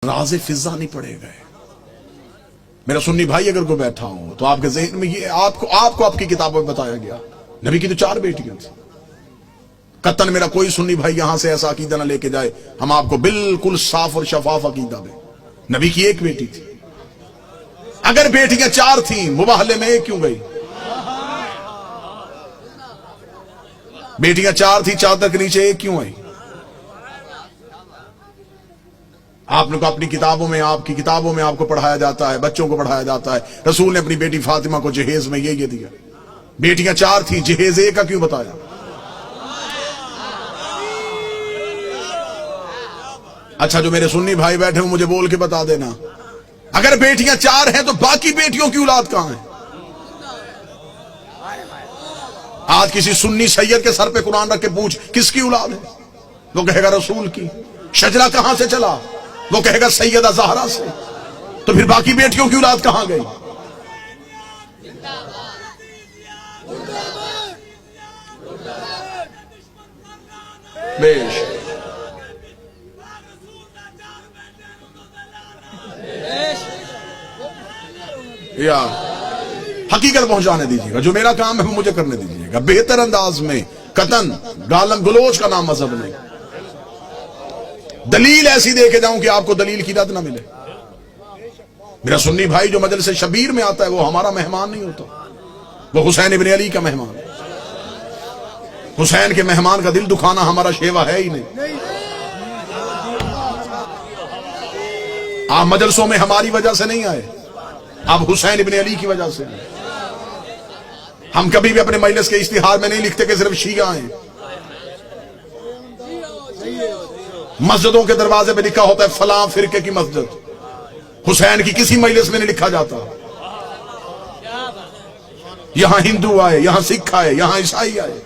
राज़े फिजा नहीं पड़े गए। मेरा सुन्नी भाई अगर कोई बैठा हो तो आपके ज़हन में ये आपको आपकी किताबों में बताया गया, नबी की तो 4 बेटियां थी। कतन मेरा कोई सुन्नी भाई यहां से ऐसा अकीदा ना लेके जाए, हम आपको बिल्कुल साफ और शफाफ अकीदा दें। नबी की 1 बेटी थी। अगर बेटियां 4 थी, मुबाहले में 1 क्यों गई? बेटियां 4 थी, चादर के नीचे 1 क्यों आई? आपने को अपनी किताबों में, आपकी किताबों में आपको पढ़ाया जाता है, बच्चों को पढ़ाया जाता है, रसूल ने अपनी बेटी फातिमा को जहेज में ये दिया। बेटियां 4 थी, जहेज 1 का क्यों बताया? अच्छा, जो मेरे सुन्नी भाई बैठे हो मुझे बोल के बता देना, अगर बेटियां 4 हैं तो बाकी बेटियों की औलाद कहां है? आज किसी सुन्नी सैयद के सर पे कुरान रख के पूछ किसकी औलाद है, वो कहेगा रसूल की। शजरा कहां से चला, वो कहेगा सैयदा ज़हरा से। तो फिर बाकी बेटियों की औलाद कहां गई? बेश यार हकीकत पहुंचाने दीजिएगा, जो मेरा काम है वो मुझे करने दीजिएगा, बेहतर अंदाज में, कतन गालम गलोच का नाम मजहब नहीं। दलील ऐसी दे के जाऊं कि आपको दलील की रद ना मिले। मेरा सुन्नी भाई जो मजलिस शबीर में आता है वो हमारा मेहमान नहीं होता, वो हुसैन इब्न अली का मेहमान। हुसैन के मेहमान का दिल दुखाना हमारा शेवा है ही नहीं। आप मजलिसों में हमारी वजह से नहीं आए, आप हुसैन इब्न अली की वजह से। हम कभी भी अपने मजलिस के इश्तिहार में नहीं लिखते कि सिर्फ शिया हैं। मस्जिदों के दरवाजे पे लिखा होता है फलां फिरके की मस्जिद, हुसैन की किसी मजलिस में नहीं लिखा जाता। यहां हिंदू आए, यहां सिख आए, यहां ईसाई आए,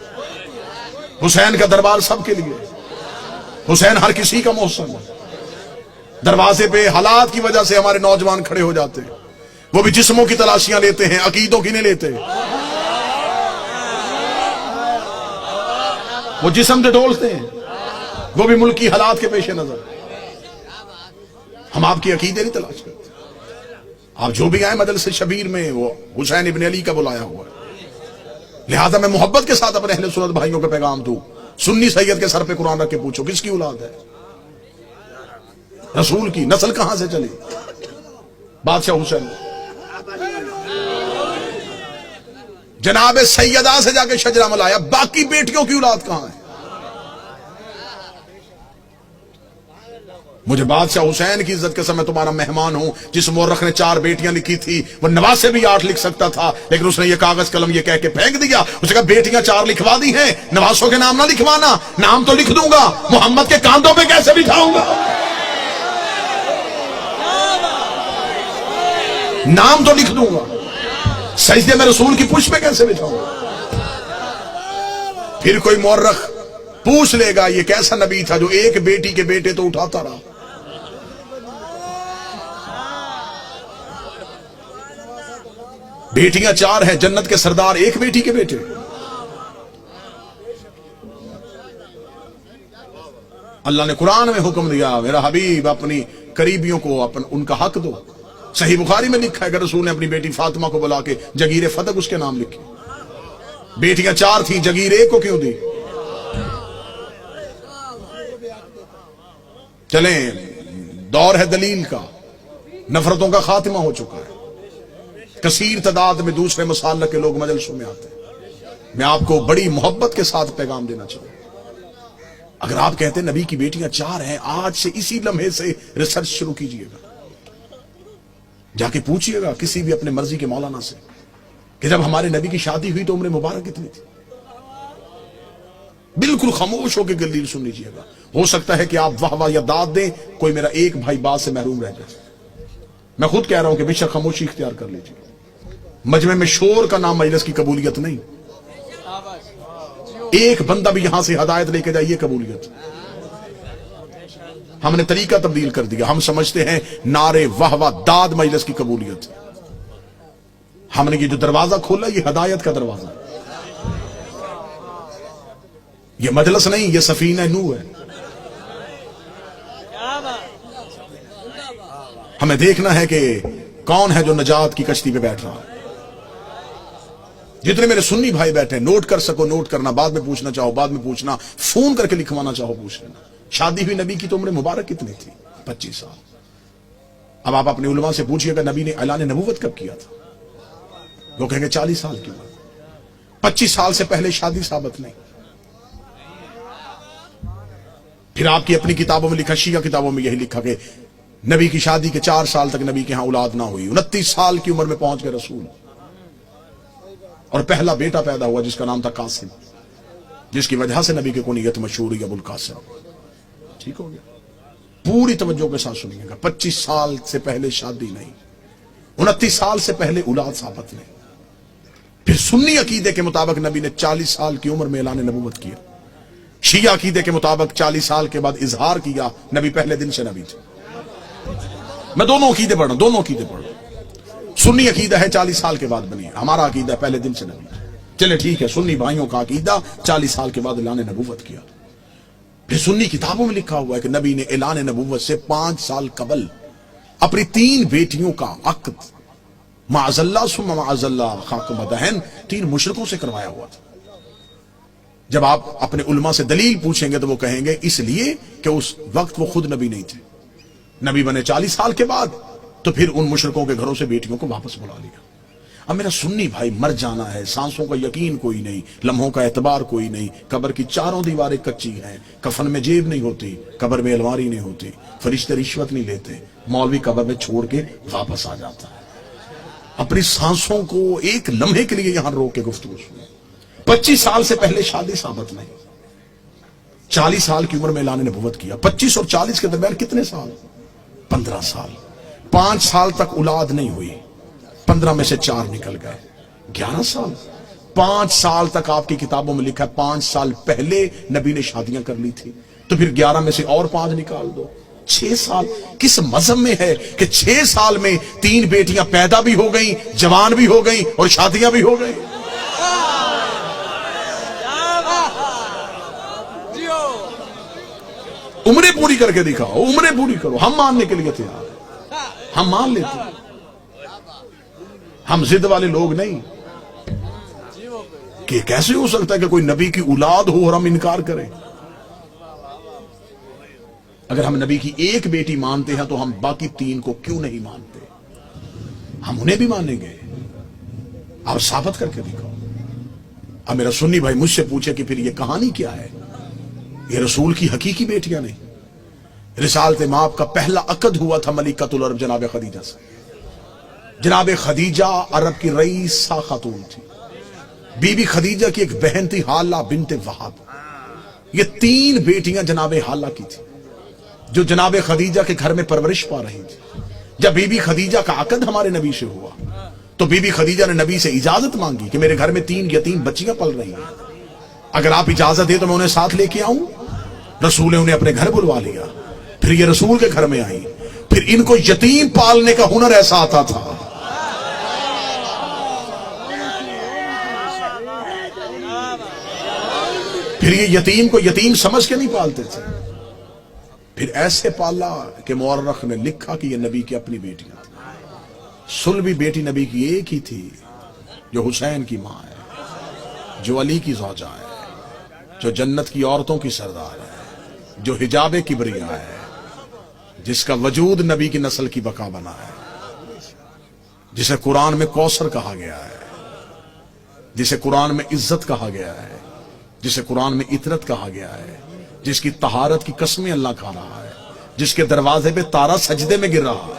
हुसैन का दरबार सबके लिए। हुसैन हर किसी का मोहसिन है। दरवाजे पे हालात की वजह से हमारे नौजवान खड़े हो जाते हैं, वो भी जिस्मों की तलाशियां लेते हैं, अकीदों की नहीं लेते। वो जिस्म से डोलते हैं, वो भी मुल्क की हालात के पेश नजर। हम आपकी अकीदे नहीं तलाश करते। आप जो भी आए मजलिस शबीर में वो हुसैन इब्न अली का बुलाया हुआ है। लिहाजा मैं मोहब्बत के साथ अपने अहले सुन्नत भाइयों को पैगाम दूं, सुन्नी सैयद के सर पे कुरान रख के पूछो किसकी औलाद है? रसूल की। नस्ल कहां से चली? बादशाह हुसैन। जनाब सैयदा से जाके शजरा मलाया, बाकी बेटियों की औलाद कहां है? मुझे बादशाह हुसैन की इज्जत के समय तुम्हारा मेहमान हूं। जिस मोरख ने 4 बेटियां लिखी थी वो नवाज से भी 8 लिख सकता था, लेकिन उसने ये कागज कलम ये कह के फेंक दिया। उसने कहा बेटियां 4 लिखवा दी हैं, नवासों के नाम ना लिखवाना। नाम तो लिख दूंगा, मोहम्मद के कांधों पे कैसे बिठाऊंगा? नाम तो लिख दूंगा, सजदे में रसूल की पुष्प पे कैसे बिठाऊंगा? फिर कोई मोरख पूछ लेगा ये कैसा नबी था जो एक बेटी के बेटे तो उठाता रहा। बेटियां 4 हैं, जन्नत के सरदार 1 बेटी के बेटे। अल्लाह ने कुरान में हुक्म दिया, मेरा हबीब अपनी करीबियों को उनका हक दो। सही बुखारी में लिखा है कि रसूल ने अपनी बेटी फातिमा को बुला के जगीर फतक उसके नाम लिखी। बेटियां 4 थी, जगीर 1 को क्यों दी? चलें, दौर है दलील का, नफरतों का खात्मा हो चुका है। कसीर तादाद में दूसरे मसालक के लोग मजलिसों में आते हैं। मैं आपको बड़ी मोहब्बत के साथ पैगाम देना चाहूंगा, अगर आप कहते हैं नबी की बेटियां 4 हैं, आज से इसी लम्हे से रिसर्च शुरू कीजिएगा। जाके पूछिएगा किसी भी अपने मर्जी के मौलाना से कि जब हमारे नबी की शादी हुई तो उम्र मुबारक कितनी थी। बिल्कुल खामोश होकर दलील सुन लीजिएगा। हो सकता है कि आप वाह वाह या दाद दें, कोई मेरा एक भाई बात से महरूम रह जाए। मैं खुद कह रहा हूं कि बेशक खामोशी इख्तियार कर लीजिए। मजमे में शोर का नाम मजलिस की कबूलियत नहीं। एक बंदा भी यहां से हदायत लेके जाए, ये कबूलियत। हमने तरीका तब्दील कर दिया। हम समझते हैं नारे वाह वाह दाद मजलिस की कबूलियत। हमने ये जो दरवाजा खोला ये हदायत का दरवाजा है। ये मजलिस नहीं, ये सफीना नूह है। ہمیں دیکھنا ہے کہ کون ہے جو نجات کی کشتی پہ بیٹھ رہا. جتنے میرے سنی بھائی بیٹھے ہیں، نوٹ کر سکو نوٹ کرنا، بعد میں پوچھنا چاہو بعد میں پوچھنا، فون کر کے لکھوانا چاہو پوچھ لینا. شادی ہوئی نبی کی تو عمر مبارک کتنی تھی؟ 25 سال. اب آپ اپنے علماء سے پوچھئے گا نبی نے اعلان نبوت کب کیا تھا؟ وہ کہیں گے 40 سال کی عمر. 25 سال سے پہلے شادی ثابت نہیں. پھر آپ کی اپنی کتابوں میں لکھا، شیعہ کتابوں میں یہی لکھا کہ نبی کی شادی کے 4 سال تک نبی کے ہاں اولاد نہ ہوئی. 29 سال کی عمر میں پہنچ گئے رسول، اور پہلا بیٹا پیدا ہوا جس کا نام تھا قاسم، جس کی وجہ سے نبی کی کنیت مشہور ہوئی ابو القاسم. ٹھیک ہو گیا؟ پوری توجہ کے ساتھ سنیے گا. 25 سال سے پہلے شادی نہیں، 29 سال سے پہلے اولاد ثابت نہیں. پھر سنی عقیدے کے مطابق نبی نے 40 سال کی عمر میں اعلان نبوت کیا. شیعہ عقیدے کے مطابق 40 سال کے بعد اظہار کیا. نبی پہلے دن سے نبی تھے. میں دونوں عقیدے پڑھ رہا ہوں، دونوں عقیدے پڑھ رہا ہوں. سنی عقیدہ ہے 40 سال کے بعد بنی، ہمارا عقیدہ ہے پہلے دن سے نبی. چلے ٹھیک ہے، سنی بھائیوں کا عقیدہ 40 سال کے بعد اعلان نبوت کیا. پھر سنی کتابوں میں لکھا ہوا ہے کہ نبی نے اعلان نبوت سے 5 سال قبل اپنی 3 بیٹیوں کا عقد معاذ اللہ ثم معاذ اللہ خاک مدہن 3 مشرکوں سے کروایا ہوا تھا. جب آپ اپنے علماء سے دلیل پوچھیں گے تو وہ کہیں گے اس لیے کہ اس وقت وہ خود نبی نہیں تھے. نبی بنے 40 سال کے بعد، تو پھر ان مشرکوں کے گھروں سے بیٹیوں کو واپس بلا لیا. اب میرا سنی بھائی مر جانا ہے، سانسوں کا یقین کوئی نہیں، لمحوں کا اعتبار کوئی نہیں، قبر کی 4 دیواریں کچی ہیں، کفن میں جیب نہیں ہوتی، قبر میں الماری نہیں ہوتی، فرشتے رشوت نہیں لیتے، مولوی قبر میں چھوڑ کے واپس آ جاتا ہے. اپنی سانسوں کو ایک لمحے کے لیے یہاں روک کے گفتگو سنیں. 25 سال سے پہلے شادی ثابت نہیں، 40 سال کی عمر میں اعلان نبوت کیا. 25 اور 40 کے درمیان کتنے سال؟ 15 سال. 5 سال تک اولاد نہیں ہوئی، 15 میں سے 4 نکل گئے، 11 سال. 5 سال تک آپ کی کتابوں میں لکھا ہے 5 سال پہلے نبی نے شادیاں کر لی تھی، تو پھر 11 میں سے اور 5 نکال دو، 6 سال. کس مذہب میں ہے کہ 6 سال میں 3 بیٹیاں پیدا بھی ہو گئیں، جوان بھی ہو گئیں اور شادیاں بھی ہو گئیں؟ عمریں پوری کر کے دکھاؤ، عمریں پوری کرو. ہم ماننے کے لیے تیار ہیں، ہم مان لیتے ہیں. ہم ضد والے لوگ نہیں کہ کیسے ہو سکتا ہے کہ کوئی نبی کی اولاد ہو اور ہم انکار کریں. اگر ہم نبی کی ایک بیٹی مانتے ہیں تو ہم باقی 3 کو کیوں نہیں مانتے؟ ہم انہیں بھی مانیں گے. آپ ثابت کر کے دکھاؤ. اب میرا سنی بھائی مجھ سے پوچھے کہ پھر یہ کہانی کیا ہے؟ یہ رسول کی حقیقی بیٹیاں نہیں. رسالت مآب کا پہلا عقد ہوا تھا ملکۃ العرب جناب خدیجہ سے. جناب خدیجہ عرب کی رئیسہ خاتون تھی. بی بی خدیجہ کی ایک بہن تھی حالہ بنت وہب. یہ 3 بیٹیاں جناب حالہ کی تھی جو جناب خدیجہ کے گھر میں پرورش پا رہی تھی. جب بی بی خدیجہ کا عقد ہمارے نبی سے ہوا تو بی بی خدیجہ نے نبی سے اجازت مانگی کہ میرے گھر میں 3 یتیم بچیاں پل رہی ہیں، اگر آپ اجازت دیں تو میں انہیں ساتھ لے کے آؤں. رسول نے انہیں اپنے گھر بلوا لیا. پھر یہ رسول کے گھر میں آئی. پھر ان کو یتیم پالنے کا ہنر ایسا آتا تھا. پھر یہ یتیم کو یتیم سمجھ کے نہیں پالتے تھے، پھر ایسے پالا کہ مورخ نے لکھا کہ یہ نبی کی اپنی بیٹیاں تھیں. سلبی بیٹی نبی کی ایک ہی تھی جو حسین کی ماں ہے، جو علی کی زوجہ ہے، جو جنت کی عورتوں کی سردار ہے، جو حجاب کبریا ہے، جس کا وجود نبی کی نسل کی بقا بنا ہے، جسے قرآن میں کوثر کہا گیا ہے، جسے قرآن میں عزت کہا گیا ہے، جسے قرآن میں عطرت کہا گیا ہے، جس کی طہارت کی قسمیں اللہ کھا رہا ہے، جس کے دروازے پہ تارا سجدے میں گر رہا ہے.